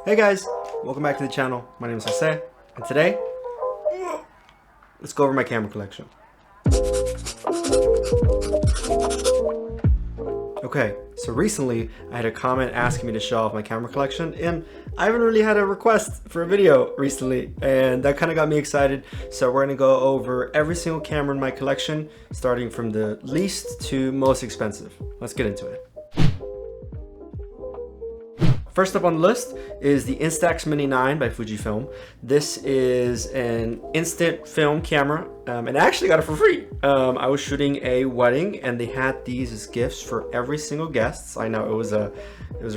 Hey guys, welcome back to the channel. My name is Asai, and today, let's go over my camera collection. Okay, so recently I had a comment asking me to show off my camera collection, and I haven't really had a request for a video recently, and that kind of got me excited. So we're gonna go over every single camera in my collection, starting from the least to most expensive. Let's get into it. First up on the list is the Instax Mini9 by Fujifilm. This is an instant film camera, and I actually got it for free. I was shooting a wedding, and they had these as gifts for every single guest. I know it was a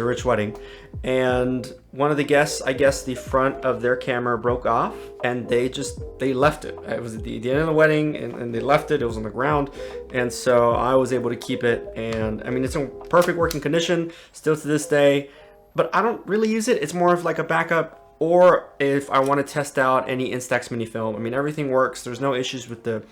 rich wedding, and one of the guests, I guess the front of their camera broke off, and they left it. It was at the end of the wedding, and they left it. It was on the ground, and so I was able to keep it. And I mean, it's in perfect working condition still to this day. But I don't really use it. It's more of like a backup, or if I want to test out any Instax mini film. I mean, everything works. There's no issues with the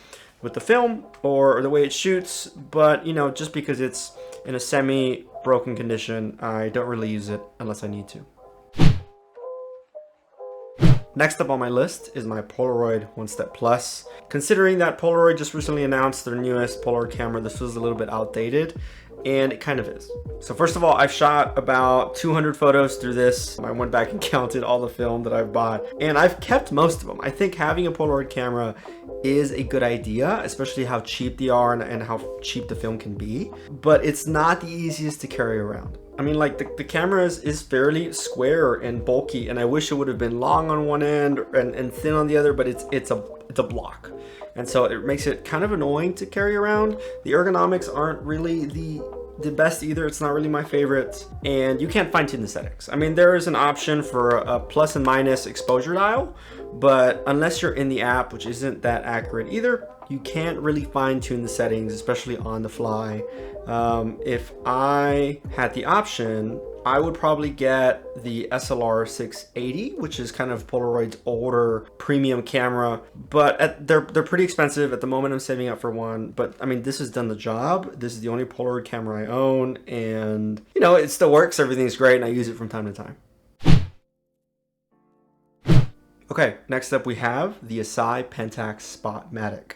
film or the way it shoots. But you know, just because it's in a semi-broken condition, I don't really use it unless I need to. Next up on my list is my Polaroid OneStep Plus. Considering that Polaroid just recently announced their newest Polaroid camera, this was a little bit outdated, and it kind of is. So first of all, I've shot about 200 photos through this. I went back and counted all the film that I've bought, and I've kept most of them. I think having a Polaroid camera is a good idea, especially how cheap they are and how cheap the film can be, but it's not the easiest to carry around. I mean, like the camera is fairly square and bulky, and I wish it would have been long on one end and thin on the other, but it's a block. And so it makes it kind of annoying to carry around. The ergonomics aren't really the best either. It's not really my favorite, and you can't fine tune the settings. I mean, there is an option for a plus and minus exposure dial, but unless you're in the app, which isn't that accurate either, you can't really fine tune the settings, especially on the fly. If I had the option, I would probably get the SLR 680, which is kind of Polaroid's older premium camera, but they're pretty expensive. At the moment, I'm saving up for one, but I mean, this has done the job. This is the only Polaroid camera I own, and you know, it still works. Everything's great, and I use it from time to time. Okay, next up we have the Asai Pentac Spotmatic.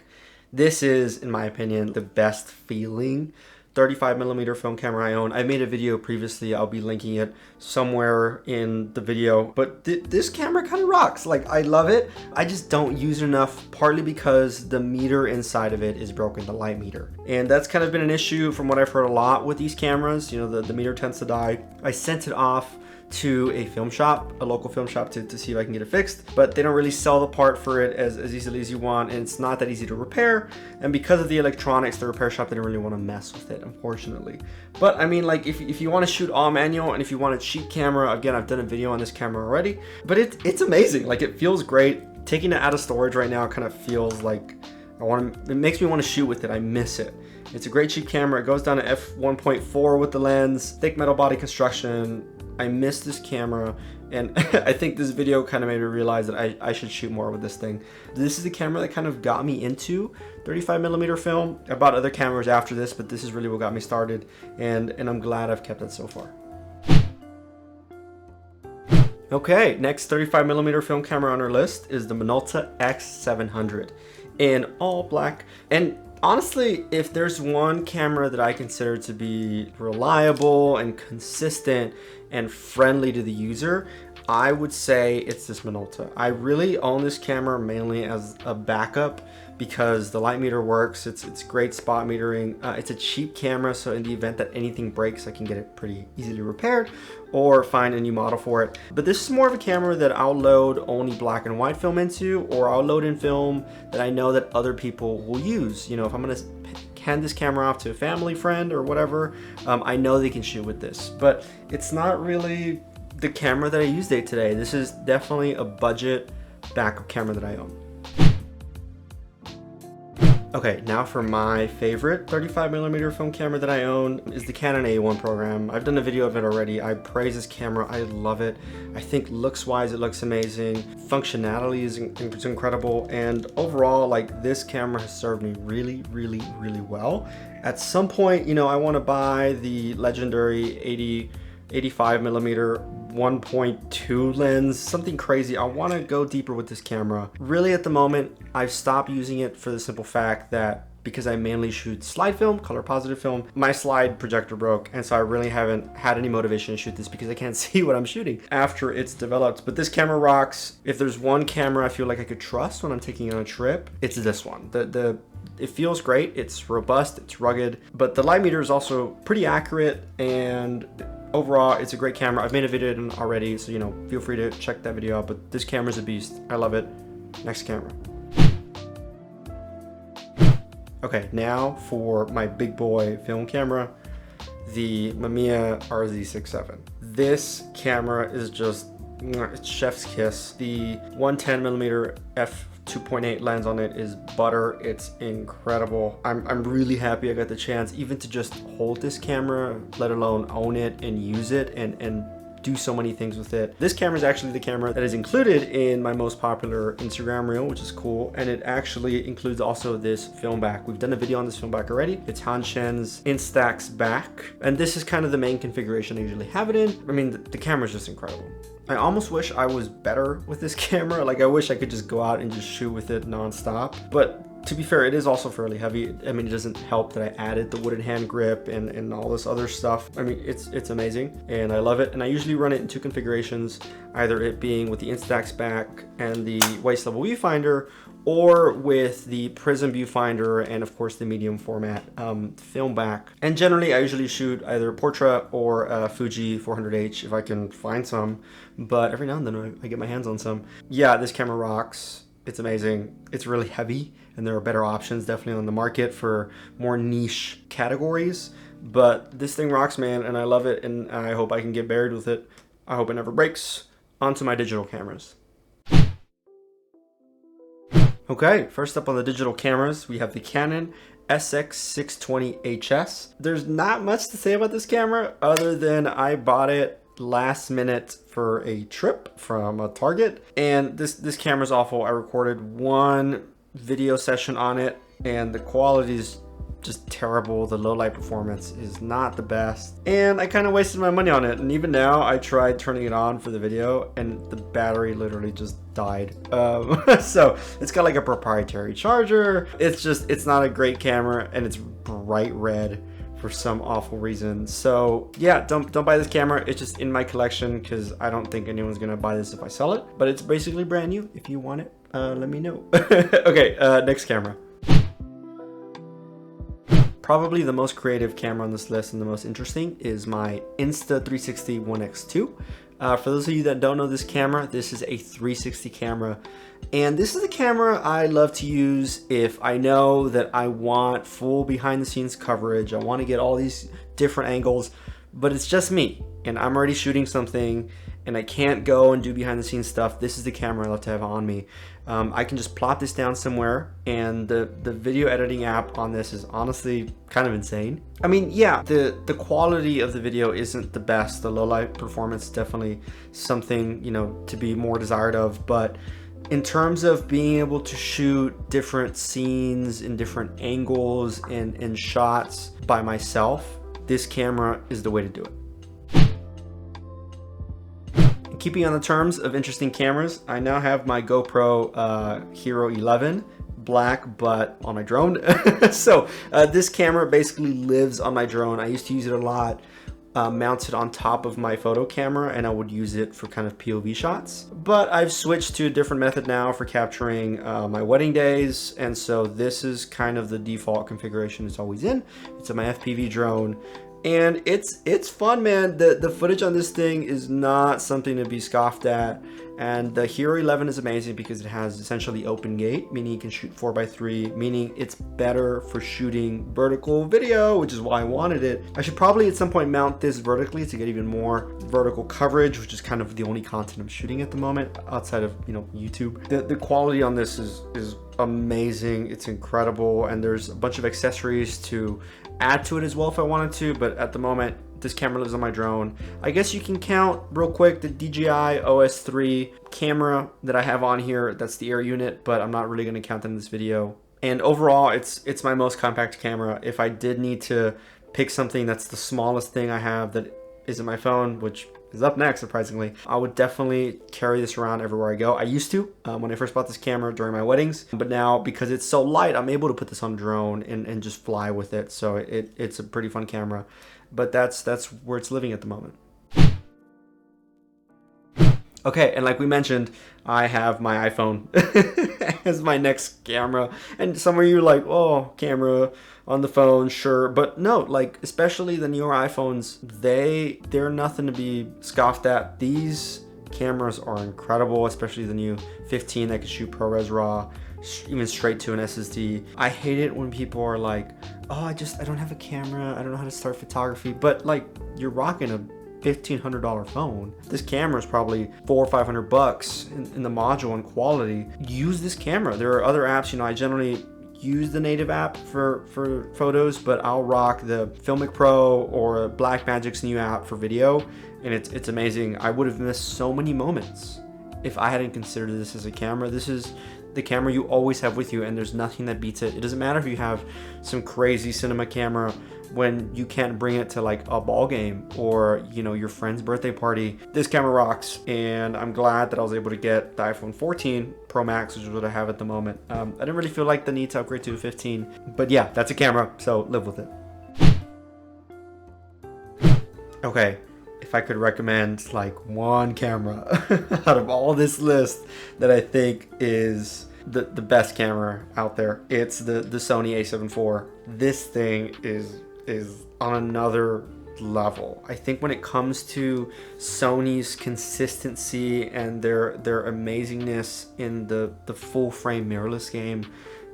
This is, in my opinion, the best feeling 35mm film camera I own. I made a video previously. I'll be linking it somewhere in the video, but this camera kind of rocks. Like, I love it. I just don't use it enough, partly because the meter inside of it is broken, the light meter. And that's kind of been an issue from what I've heard a lot with these cameras. You know, the meter tends to die. I sent it off to a film shop, a local film shop, to see if I can get it fixed, but they don't really sell the part for it as easily as you want, and it's not that easy to repair. And because of the electronics, the repair shop didn't really want to mess with it, unfortunately. But I mean, like, if you want to shoot all manual, and if you want a cheap camera, again, I've done a video on this camera already, but it's amazing. Like, it feels great. Taking it out of storage right now kind of feels like it makes me want to shoot with it. I miss it. It's a great cheap camera. It goes down to f1.4 with the lens, thick metal body construction. I miss this camera, and I think this video kind of made me realize that I should shoot more with this thing. This is the camera that kind of got me into 35mm film. I bought other cameras after this, but this is really what got me started, and I'm glad I've kept it so far. Okay, next 35mm film camera on our list is the Manala X700 in all black. And honestly, if there's one camera that I consider to be reliable and consistent and friendly to the user, I would say it's this Manala. I really own this camera mainly as a backup because the light meter works. It's great spot metering. It's a cheap camera, so in the event that anything breaks, I can get it pretty easily repaired or find a new model for it. But this is more of a camera that I'll load only black and white film into, or I'll load in film that I know that other people will use. You know, if I'm gonna hand this camera off to a family friend or whatever, I know they can shoot with this. But it's not really the camera that I use day to day. This is definitely a budget backup camera that I own. Okay, now for my favorite 35mm film camera that I own is the Canon A1 program. I've done a video of it already. I praise this camera. I love it. I think looks-wise, it looks amazing. Functionality is incredible. And overall, like, this camera has served me really, really, really well. At some point, you know, I want to buy the legendary 80 85mm 1.2 lens, something crazy. I want to go deeper with this camera. Really, at the moment, I've stopped using it for the simple fact that because I mainly shoot slide film, color positive film, my slide projector broke, and so I really haven't had any motivation to shoot this because I can't see what I'm shooting after it's developed. But this camera rocks. If there's one camera I feel like I could trust when I'm taking on a trip, it's this one. It feels great, it's robust, it's rugged, but the light meter is also pretty accurate, and overall it's a great camera. I've made a video on it already, so feel free to check that video out, but this camera's a beast. I love it. Next camera. Okay, now for my big boy film camera, the Mamiya RZ67. This camera is just, it's chef's kiss. The 110mm f2.8 lens on it is butter. It's incredible. I'm really happy I got the chance even to just hold this camera, let alone own it and use it and do so many things with it. This camera is actually the camera that is included in my most popular Instagram reel, which is cool. And it actually includes also this film back. We've done a video on this film back already. It's Hanshen's Instax back. And this is kind of the main configuration I usually have it in. I mean, the camera is just incredible. I almost wish I was better with this camera. Like, I wish I could just go out and just shoot with it nonstop. But to be fair, it is also fairly heavy. I mean, it doesn't help that I added the wooden hand grip and all this other stuff. I mean, it's amazing and I love it. And I usually run it in two configurations, either it being with the Instax back and the waist level viewfinder, or with the prism viewfinder and of course the medium format film back. And generally I usually shoot either portrait or Fuji 400H if I can find some, but every now and then I get my hands on some. Yeah, this camera rocks. It's amazing. It's really heavy and there are better options definitely on the market for more niche categories, but this thing rocks, man, and I love it, and I hope I can get buried with it. I hope it never breaks. Onto my digital cameras. Okay, first up on the digital cameras, we have the Canon SX620HS. There's not much to say about this camera other than I bought it last minute for a trip from a Target, and this camera's awful. I recorded one video session on it and the quality is just terrible. The low light performance is not the best and I kind of wasted my money on it, and even now I tried turning it on for the video and the battery literally just died. So it's got like a proprietary charger. It's not a great camera and it's bright red for some awful reason. So yeah, don't buy this camera. It's just in my collection because I don't think anyone's gonna buy this if I sell it, but it's basically brand new. If you want it, let me know. Okay, next camera. Probably the most creative camera on this list and the most interesting is my Insta360 ONE X2. For those of you that don't know this camera, this is a 360 camera, and this is the camera I love to use if I know that I want full behind the scenes coverage. I want to get all these different angles, but it's just me and I'm already shooting something and I can't go and do behind the scenes stuff. This is the camera I love to have on me. I can just plop this down somewhere, and the video editing app on this is honestly kind of insane. I mean, yeah, the quality of the video isn't the best. The low light performance is definitely something, to be more desired of, but in terms of being able to shoot different scenes in different angles and shots by myself, this camera is the way to do it. Keeping on the terms of interesting cameras, I now have my GoPro Hero 11 black, but on my drone. So this camera basically lives on my drone. I used to use it a lot, mounted on top of my photo camera, and I would use it for kind of POV shots. But I've switched to a different method now for capturing my wedding days, and so this is kind of the default configuration it's always in. It's my FPV drone. And it's fun, man. The footage on this thing is not something to be scoffed at. And the Hero 11 is amazing because it has essentially open gate, meaning you can shoot 4:3, meaning it's better for shooting vertical video, which is why I wanted it. I should probably at some point mount this vertically to get even more vertical coverage, which is kind of the only content I'm shooting at the moment outside of, YouTube. The quality on this is amazing. It's incredible, and there's a bunch of accessories to add to it as well if I wanted to, but at the moment this camera lives on my drone. I guess you can count real quick the DJI OS3 camera that I have on here. That's the air unit, but I'm not really going to count that in this video. And overall, it's my most compact camera. If I did need to pick something that's the smallest thing I have that is in my phone, which is up next, surprisingly. I would definitely carry this around everywhere I go. I used to when I first bought this camera during my weddings, but now because it's so light, I'm able to put this on a drone and just fly with it. So it's a pretty fun camera, but that's where it's living at the moment. Okay, and like we mentioned, I have my iPhone as my next camera. And some of you are like, oh, camera on the phone, sure. But no, like, especially the newer iPhones, they're nothing to be scoffed at. These cameras are incredible, especially the new 15 that can shoot ProRes RAW, even straight to an SSD. I hate it when people are like, oh, I don't have a camera, I don't know how to start photography. But like, you're rocking a $1,500 phone. This camera is probably $400 or $500 in the module and quality. Use this camera. There are other apps, you know, I generally use the native app for photos, but I'll rock the Filmic Pro or Blackmagic's new app for video, and it's amazing. I would have missed so many moments if I hadn't considered this as a camera. This is the camera you always have with you, and there's nothing that beats it. It doesn't matter if you have some crazy cinema camera when you can't bring it to like a ball game or, you know, your friend's birthday party. This camera rocks, and I'm glad that I was able to get the iPhone 14 Pro Max, which is what I have at the moment. I didn't really feel like the need to upgrade to a 15, but yeah, that's a camera, so live with it. Okay, if I could recommend like one camera out of all this list that I think is the best camera out there, it's the Sony A7 IV. This thing is on another level. I think when it comes to Sony's consistency and their amazingness in the full frame mirrorless game,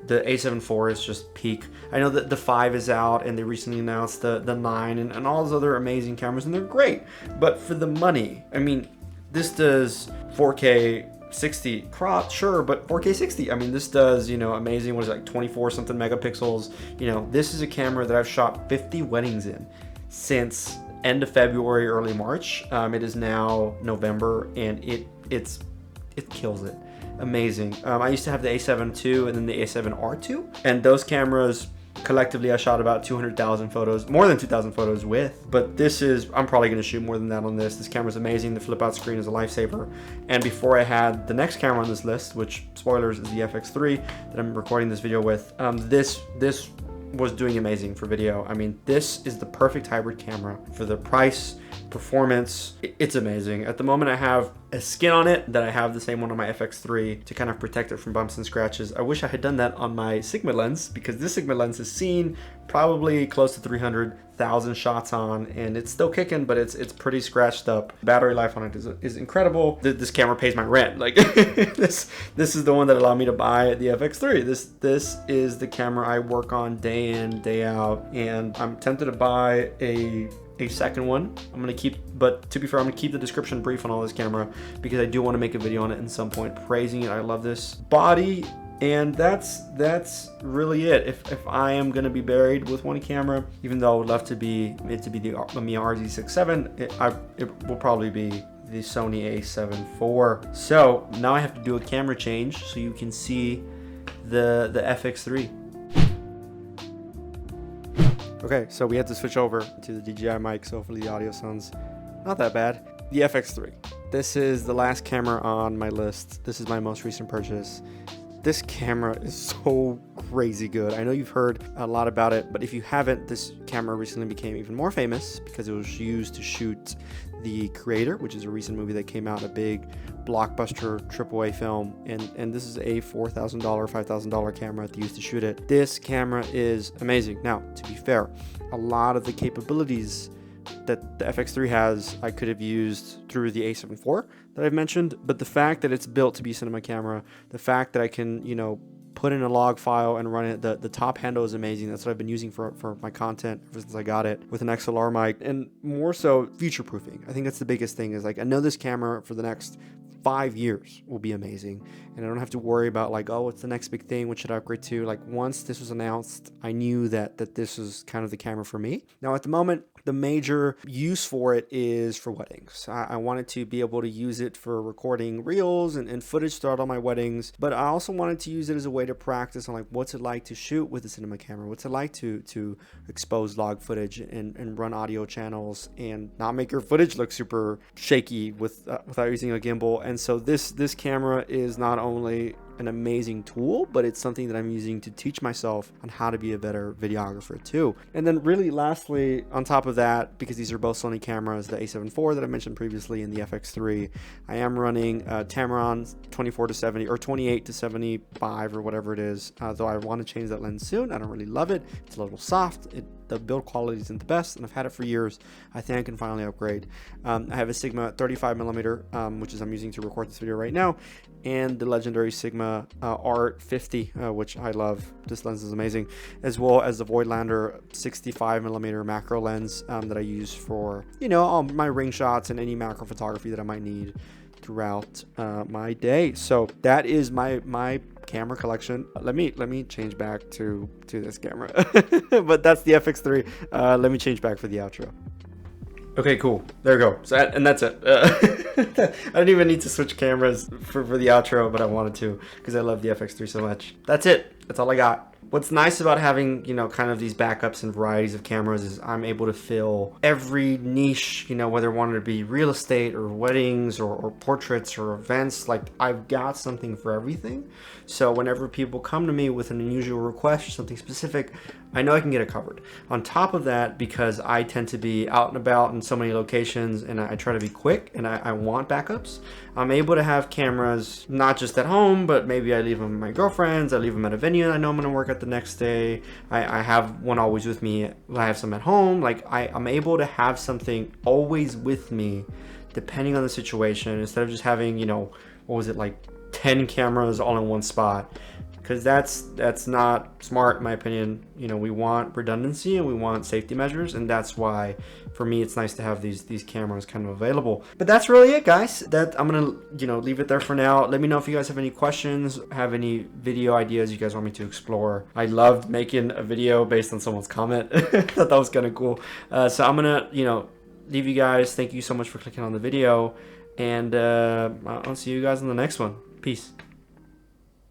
the A7 IV is just peak. I know that the 5 is out, and they recently announced the 9 and all those other amazing cameras, and they're great. But for the money, I mean, this does 4K 60 crop, sure, but 4K 60. I mean, this does, you know, amazing. What is it, like 24 something megapixels? You know, this is a camera that I've shot 50 weddings in since end of February, early March. It is now November, and it kills it. Amazing. I used to have the A7 II and then the A7R II, and those cameras collectively I shot about 200,000 photos, more than 2,000 photos with. But this is, I'm probably going to shoot more than that on this. This camera is amazing. The flip out screen is a lifesaver. And before I had the next camera on this list, which, spoilers, is the FX3 that I'm recording this video with, this was doing amazing for video. I mean, this is the perfect hybrid camera for the price, performance. It's amazing. At the moment, I have a skin on it that I have the same one on my FX3 to kind of protect it from bumps and scratches. I wish I had done that on my Sigma lens, because this Sigma lens has seen probably close to 300,000 shots on, and it's still kicking, but it's pretty scratched up. Battery life on it is incredible. This camera pays my rent. Like this is the one that allowed me to buy the FX3. This is the camera I work on day in, day out, and I'm tempted to buy a second one. I'm gonna keep, but to be fair, I'm gonna keep the description brief on all this camera because I do want to make a video on it at some point praising it. I love this body, and that's really it. If I am gonna be buried with one camera, even though I would love to be it to be the Mamiya RZ67, it will probably be the Sony A7 IV. So now I have to do a camera change so you can see the FX3. Okay, so we had to switch over to the DJI mic, so hopefully the audio sounds not that bad. The FX3. This is the last camera on my list. This is my most recent purchase. This camera is so crazy good. I know you've heard a lot about it, but if you haven't, this camera recently became even more famous because it was used to shoot The Creator, which is a recent movie that came out, a big blockbuster AAA film, and this is a $4,000, $5,000 camera used to shoot it. This camera is amazing. Now, to be fair, a lot of the capabilities that the FX3 has, I could have used through the A7 IV that I've mentioned, but the fact that it's built to be a cinema camera, the fact that I can, you know, put in a log file and run it, the top handle is amazing. That's what I've been using for my content ever since I got it, with an XLR mic, and more so future proofing. I think that's the biggest thing, is like, I know this camera for the next 5 years will be amazing, and I don't have to worry about like, oh, what's the next big thing, what should I upgrade to? Like, once this was announced, I knew that this was kind of the camera for me. Now at the moment, The major use for it is for weddings. I wanted to be able to use it for recording reels and footage throughout all my weddings, but I also wanted to use it as a way to practice on like what's it like to shoot with a cinema camera, what's it like to expose log footage and run audio channels and not make your footage look super shaky without using a gimbal. And so this camera is not only an amazing tool, but it's something that I'm using to teach myself on how to be a better videographer too. And then really lastly, on top of that, because these are both Sony cameras, the A7 IV that I mentioned previously and the FX3, I am running Tamron 24 to 70 or 28 to 75 or whatever it is, though I want to change that lens soon. I don't really love it. It's a little soft. The build quality isn't the best, and I've had it for years. I think I can finally upgrade. I have a Sigma 35mm, which is I'm using to record this video right now, and the legendary Sigma R50, which I love. This lens is amazing, as well as the Voigtlander 65mm macro lens that I use for, you know, all my ring shots and any macro photography that I might need throughout my day. So that is my camera collection. Let me change back to this camera. But that's the FX3. Let me change back for the outro. Okay, cool. There we go. So and that's it. I don't even need to switch cameras for the outro, but I wanted to because I love the FX3 so much. That's it. That's all I got. What's nice about having, you know, kind of these backups and varieties of cameras is I'm able to fill every niche, you know, whether it wanted to be real estate or weddings or portraits or events. Like, I've got something for everything. So whenever people come to me with an unusual request or something specific, I know I can get it covered. On top of that, because I tend to be out and about in so many locations and I try to be quick and I want backups, I'm able to have cameras not just at home, but maybe I leave them with my girlfriends, I leave them at a venue and I know I'm gonna work at the next day. I have one always with me. I have some at home. Like, I'm able to have something always with me depending on the situation, instead of just having, you know, what was it, like 10 cameras all in one spot, because that's not smart in my opinion. You know, we want redundancy and we want safety measures, and that's why for me it's nice to have these cameras kind of available. But that's really it, guys. That I'm gonna, you know, leave it there for now. Let me know if you guys have any questions, have any video ideas you guys want me to explore. I loved making a video based on someone's comment. Thought that was kind of cool. So I'm gonna, you know, leave you guys. Thank you so much for clicking on the video, and I'll see you guys in the next one. Peace.